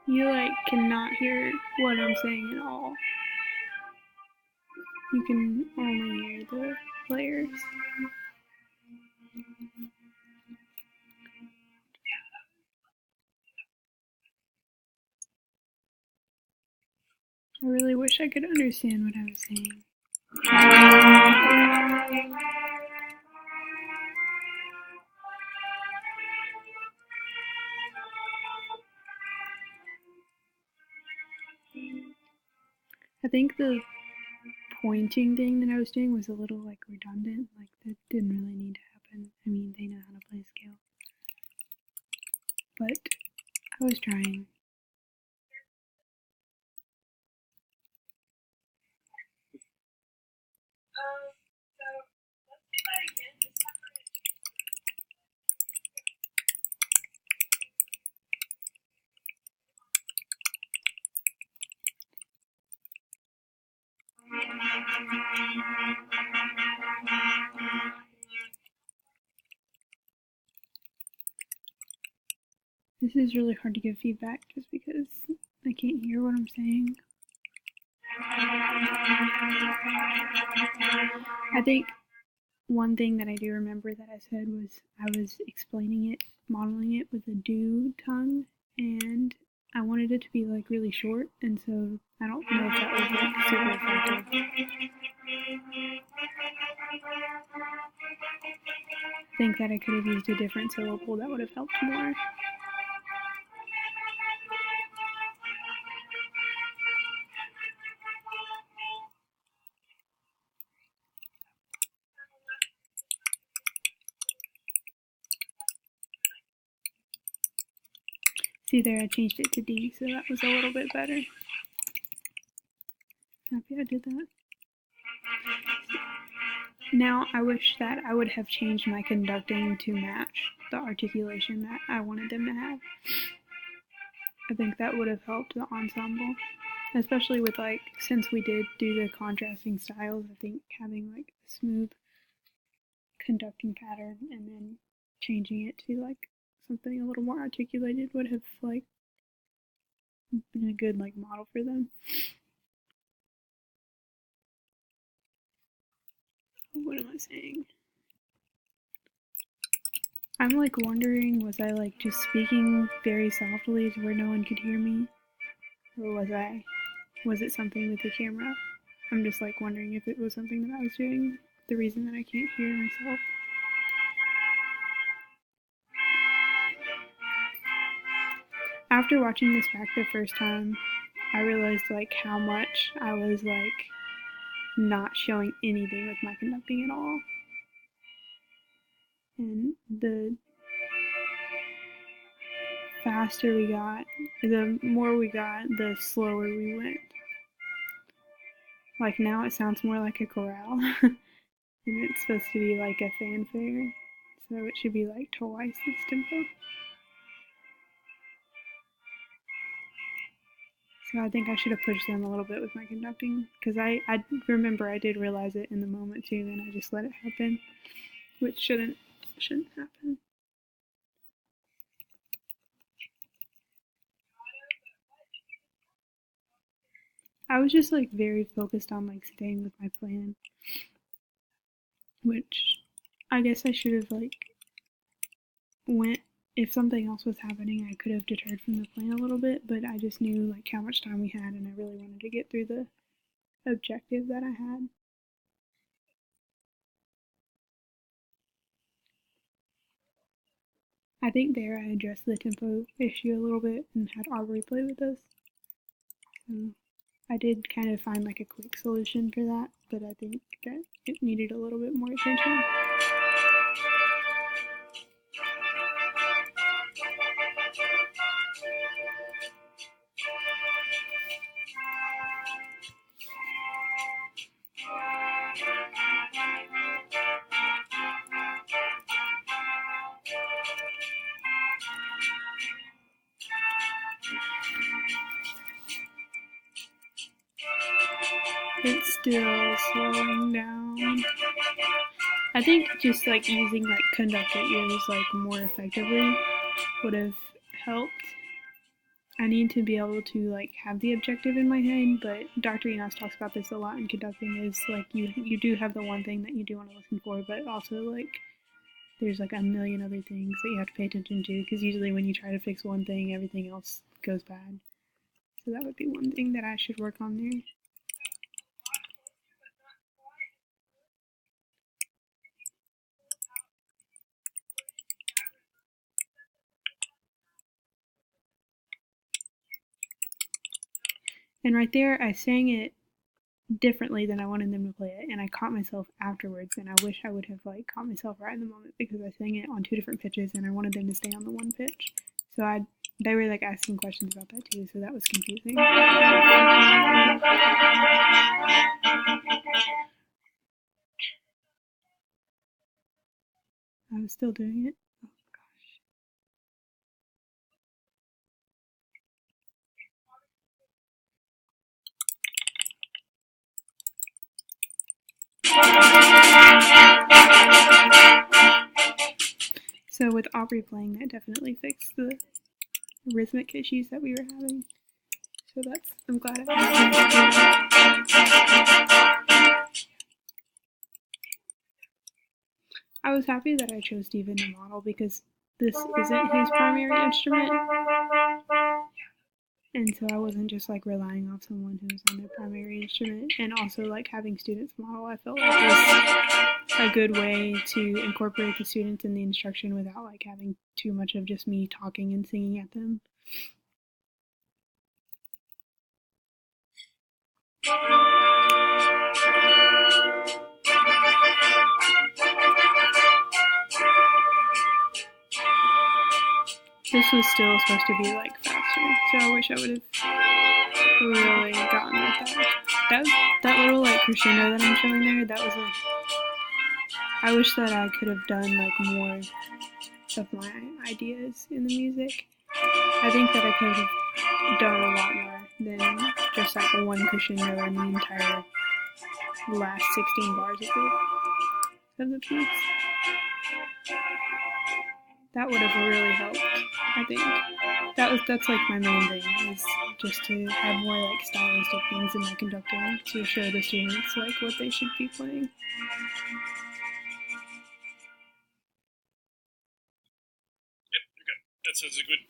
You like cannot hear what I'm saying at all. You can only hear the players. I really wish I could understand what I was saying. I think the pointing thing that I was doing was a little like redundant. Like that didn't really need to happen. I mean, they know how to play scale. But I was trying. This is really hard to give feedback just because I can't hear what I'm saying. I think one thing that I do remember that I said was I was explaining it, modeling it with a do tongue, and I wanted it to be like really short, and so I don't know if that was like super effective. I think that I could have used a different syllable that would have helped more. See there, I changed it to D, so that was a little bit better. Happy I did that. Now I wish that I would have changed my conducting to match the articulation that I wanted them to have. I think that would have helped the ensemble, especially with like, since we did do the contrasting styles, I think having like a smooth conducting pattern and then changing it to like something a little more articulated would have like been a good like model for them. What am I saying? I'm like wondering, was I like just speaking very softly to where no one could hear me? Or was it something with the camera? I'm just like wondering if it was something that I was doing, the reason that I can't hear myself. After watching this back the first time, I realized like how much I was like not showing anything with my conducting at all. And the faster we got, the more we got, the slower we went. Like now it sounds more like a chorale. And it's supposed to be like a fanfare. So it should be like twice this tempo. So I think I should have pushed them a little bit with my conducting, because I remember I did realize it in the moment too, and I just let it happen, which shouldn't happen. I was just like very focused on like staying with my plan, which I guess I should have like went, if something else was happening, I could have deterred from the plan a little bit, but I just knew like how much time we had, and I really wanted to get through the objective that I had. I think there I addressed the tempo issue a little bit and had Aubrey play with us. So I did kind of find like a quick solution for that, but I think that it needed a little bit more attention. It's still slowing down. I think just like using like conductor ears like more effectively would have helped. I need to be able to like have the objective in my head, but Dr. Enos talks about this a lot in conducting is like you do have the one thing that you do want to listen for, but also like there's like a million other things that you have to pay attention to because usually when you try to fix one thing, everything else goes bad. So that would be one thing that I should work on there. And right there, I sang it differently than I wanted them to play it, and I caught myself afterwards, and I wish I would have like caught myself right in the moment because I sang it on two different pitches, and I wanted them to stay on the one pitch. So they were like asking questions about that too, so that was confusing. I was still doing it. Oh gosh. So with Aubrey playing, that definitely fixed the rhythmic issues that we were having. So I'm glad I was happy that I chose Steven to model because this isn't his primary instrument. And so I wasn't just like relying off someone who was on their primary instrument, and also like having students model I felt like was a good way to incorporate the students in the instruction without like having too much of just me talking and singing at them. This was still supposed to be like faster, so I wish I would have really gotten with that. That little like crescendo that I'm showing there, that was like I wish that I could have done like more of my ideas in the music. I think that I could have done a lot more than just like one crescendo in the entire last 16 bars of the piece. That would have really helped, I think. That's like my main thing is just to have more like stylistic things in my conducting to show the students like what they should be playing. Yep, you're good. That's a good